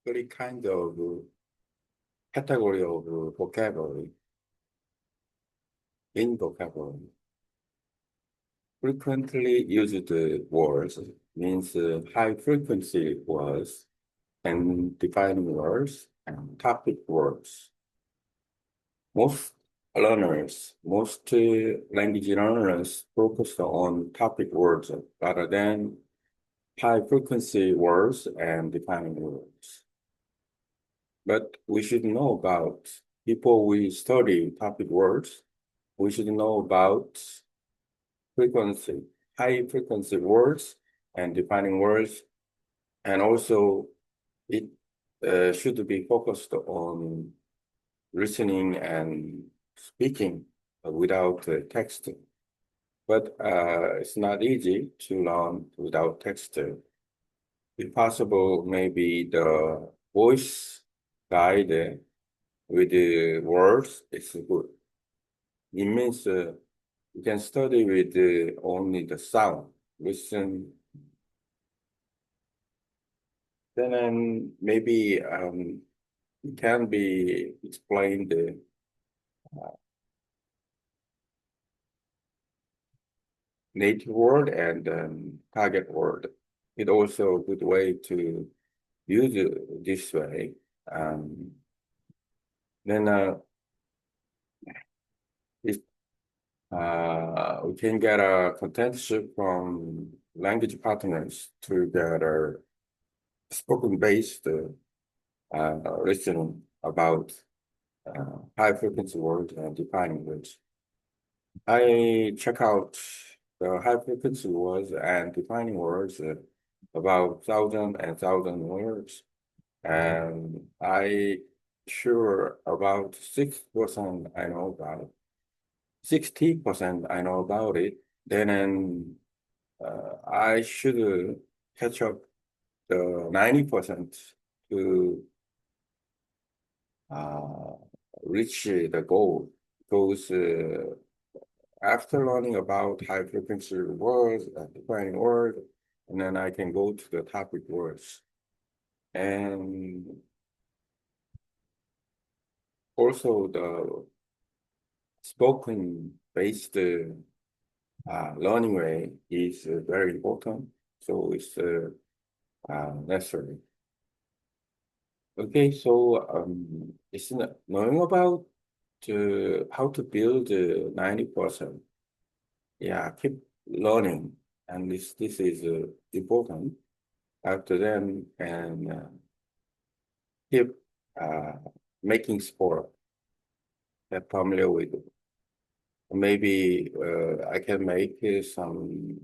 three kind of category of vocabulary in vocabulary. Frequently used words means high frequency words and defining words and topic words. Most language learners focus on topic words rather than high frequency words and defining words. But we should know about, before we study topic words, we should know about frequency, high frequency words and defining words. And also it should be focused on listening and speaking without texting. But it's not easy to learn without text. If possible, maybe the voice guide with the words is good. It means you can study with only the sound, listen. Then maybe it can be explained uh, native word and target word. It's also a good way to use it this way. Um, then it, we can get a contentship from language partners to get a spoken-based listening about high frequency words and defining words. I check out the high frequency words and defining words about thousand and thousand words, and I sure about 6% I know about it. 60% I know about it. Then I should catch up the 90% to uh, reach the goal. Because after learning about high frequency words and defining words, and then I can go to the topic words. And also the spoken based learning way is very important. So it's necessary. Okay, so it's knowing about how to build 90%. Yeah, keep learning, and this is important. After then, and keep uh, making sport that familiar with. Maybe I can make some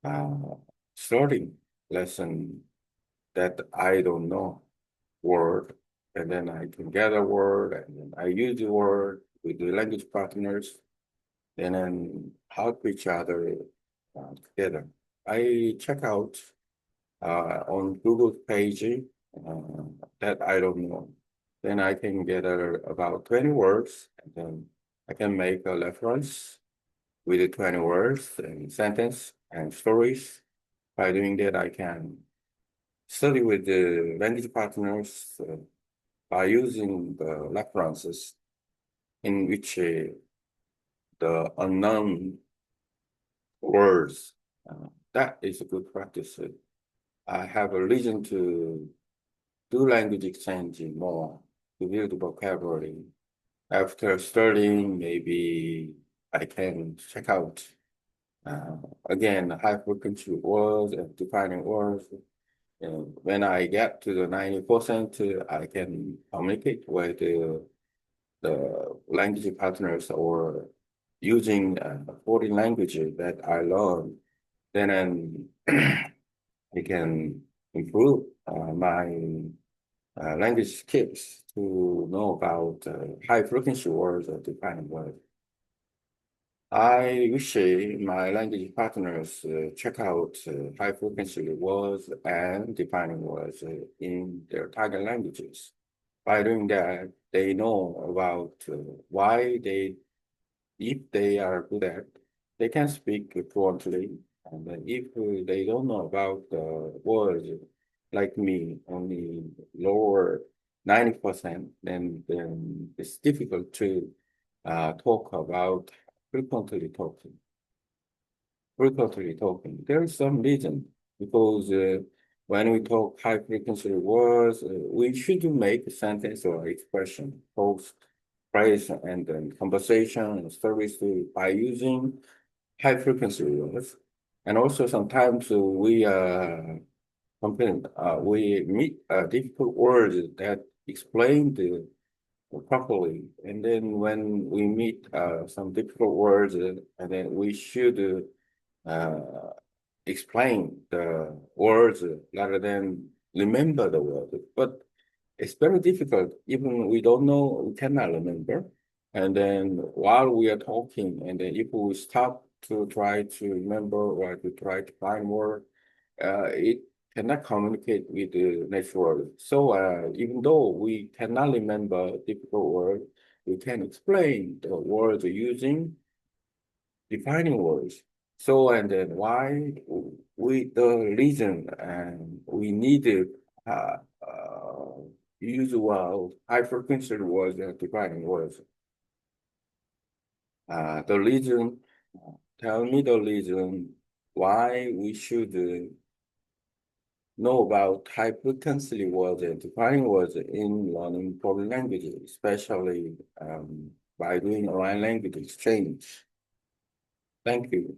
uh, starting lesson that I don't know word, and then I can get a word, and then I use the word with the language partners, and then help each other together. I check out on Google page that I don't know. Then I can get about 20 words, and then I can make a reference with the 20 words and sentence and stories. By doing that, I can study with the language partners by using the references in which the unknown words. That is a good practice. I have a reason to do language exchange more, to build vocabulary. After studying, maybe I can check out uh, again high frequency words and defining words. And when I get to the 90%, I can communicate with the language partners or using foreign languages that I learned. Then I can improve my language skills to know about high frequency words or defining words. I wish my language partners check out high frequency words and defining words in their target languages. By doing that, they know about why if they are good at, they can speak fluently. And then if they don't know about the words, like me only lower 90%, then it's difficult to talk about frequently talking. Frequently talking. There is some reason because when we talk high frequency words, we should make a sentence or expression, post, phrase, and then conversation and stories by using high frequency words. And also sometimes we meet difficult words that explain the properly. And then when we meet some difficult words, and then we should explain the words rather than remember the word. But it's very difficult. Even we don't know, we cannot remember. And then while we are talking, and then if we stop to try to remember or to try to find word, it cannot communicate with the next word. So even though we cannot remember difficult word, we can explain the words using defining words. So and then why we the reason and we need to use well high frequency words and defining words. The reason, tell me the reason why we should know about high frequency words and defining words in learning foreign languages, especially by doing online language exchange. Thank you.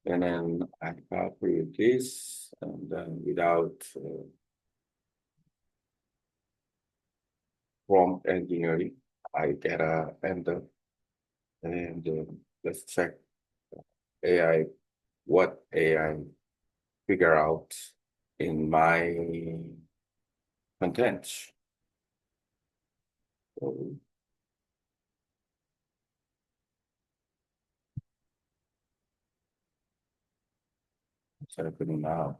And then I copy this, and then without prompt engineering, I get a enter, and let's check AI, what AI figure out in my content. So it's happening now.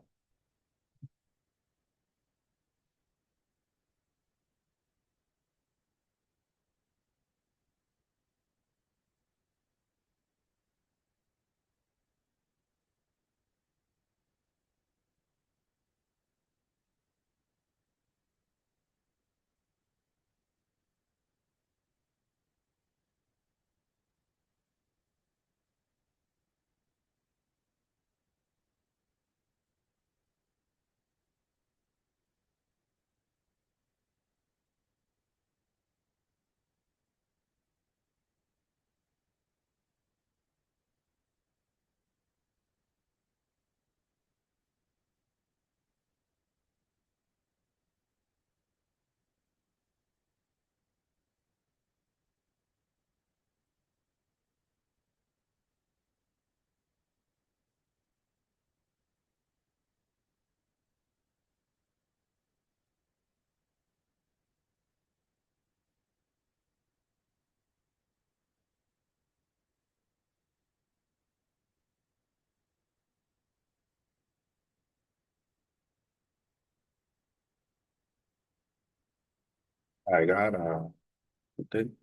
I got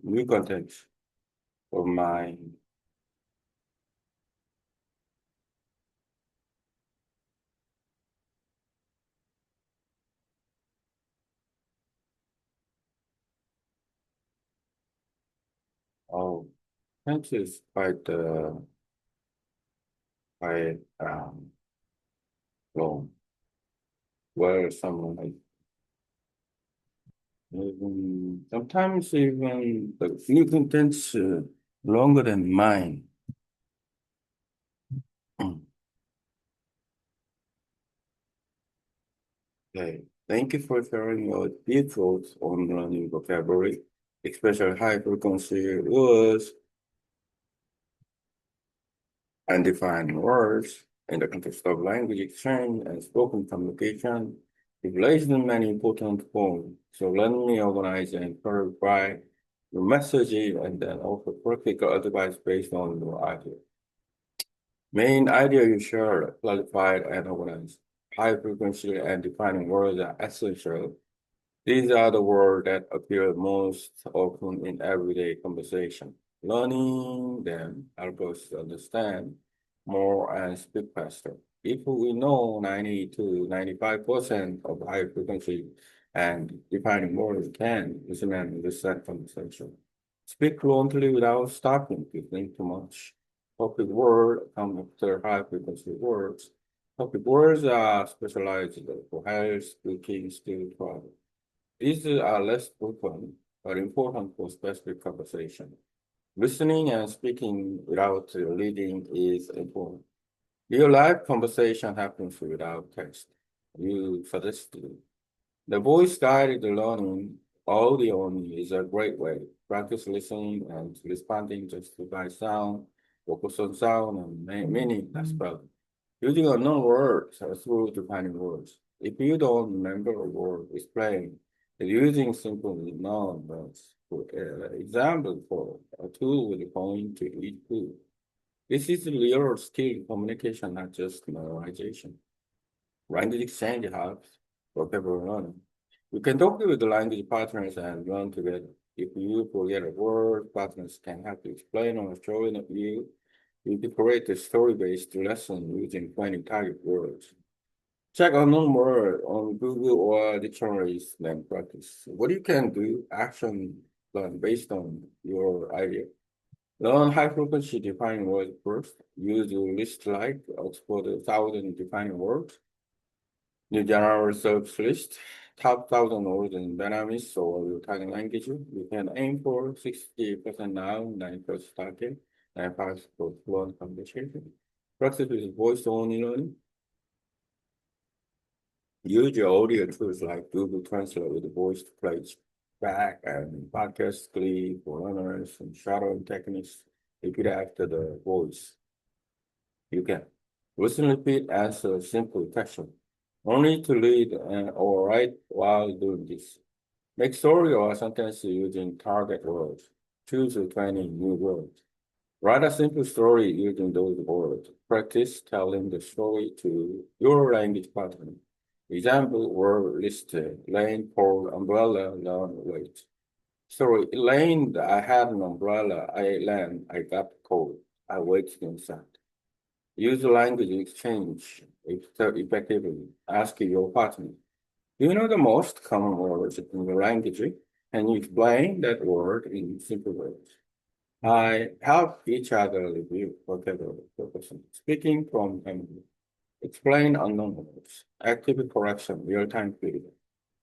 new content for my oh, content is quite long. Where someone like even sometimes even the new contents longer than mine. Okay. Thank you for sharing your deep thoughts on learning vocabulary, especially high frequency words and defining words in the context of language exchange and spoken communication. You've raised many important points. So let me organize and clarify your messaging and then offer practical advice based on your idea. Main idea you shared, clarified and organized. High frequency and defining words are essential. These are the words that appear most often in everyday conversation. Learning them helps us understand more and speak faster. If we know 90 to 95% of high frequency and defining words, can listen and understand conversation. Speak fluently without stopping to think too much. Topic word come after high frequency words. Topic words are specialized for higher speaking skill travel. These are less frequent but important for specific conversation. Listening and speaking without leading is important. Real life conversation happens without text. You suggested. The voice guided learning audio only is a great way. Practice listening and responding just by sound, focus on sound and meaning as well. Using unknown words through defining words. If you don't remember a word, explain. Using simple known words. For example, for a tool with going to eat food. This is real skill communication, not just memorization. Language exchange helps vocabulary learning. You can talk with the language partners and learn together. If you forget a word, partners can help you explain or show it you. You can create a story-based lesson using 20 target words. Check unknown word on Google or dictionaries, then practice. What you can do, action plan based on your idea. Learn high frequency defining words first. Use your list like Oxford 1,000 defining words. New general search list. Top 1,000 words in Vietnamese or your target language. You can aim for 60% now, 90% target, and 5% for fluent conversation. Practice with voice only learning. Use your audio tools like Google Translate with the voice to play back and podcast clip for learners and shadowing techniques. Repeat after the voice. You can listen, repeat, answer simple question. Only to read or write while doing this. Make story or sentence using target words. Choose 20 new words. Write a simple story using those words. Practice telling the story to your language partner. Example word listed. Lane, pole, umbrella, learn, wait. Sorry, Elaine, I had an umbrella. I land, I got cold. I waited inside. Use the language exchange effectively. Ask your partner. Do you know the most common words in the language? Can you explain that word in simple words? I help each other review vocabulary focusing. Speaking from memory. Explain unknown words. Active correction, real-time feedback.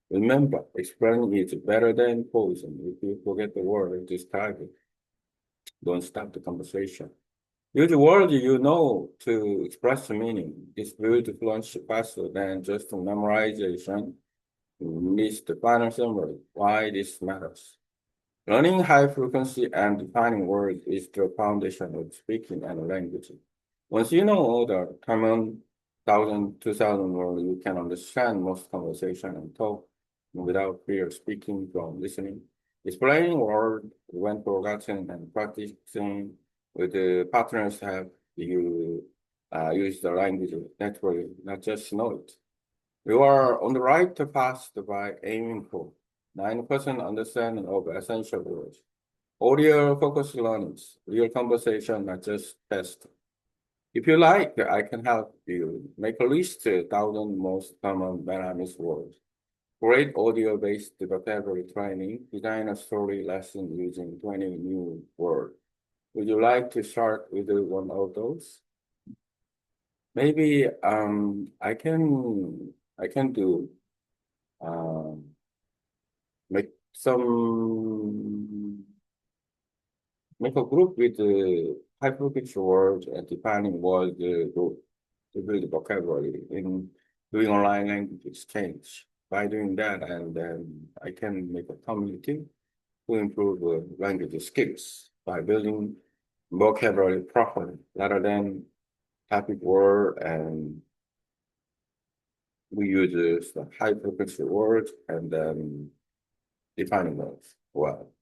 Remember, explaining is better than posing. If you forget the word, describe it. Don't stop the conversation. Use the word you know to express the meaning. This builds fluency faster than just memorization. Needs the final summary. Why this matters. Learning high frequency and defining words is the foundation of speaking and language. Once you know all the common 1,000, 2,000 words, you can understand most conversation and talk without fear of speaking from listening. Explaining words when forgotten and practicing with the partners have you use the language naturally, not just know it. You are on the right path by aiming for 9% understanding of essential words. Audio focused learnings, real conversation, not just test. If you like, I can help you make a list of 1,000 most common Vietnamese words. Great audio-based vocabulary training, design a story lesson using 20 new words. Would you like to start with one of those? Maybe I can do um make some make a group with hyperpixel words and defining words group to build vocabulary in doing online language exchange. By doing that, and then I can make a community to improve language skills by building vocabulary properly rather than topic word, and we use the high frequency words and then defining words. Well,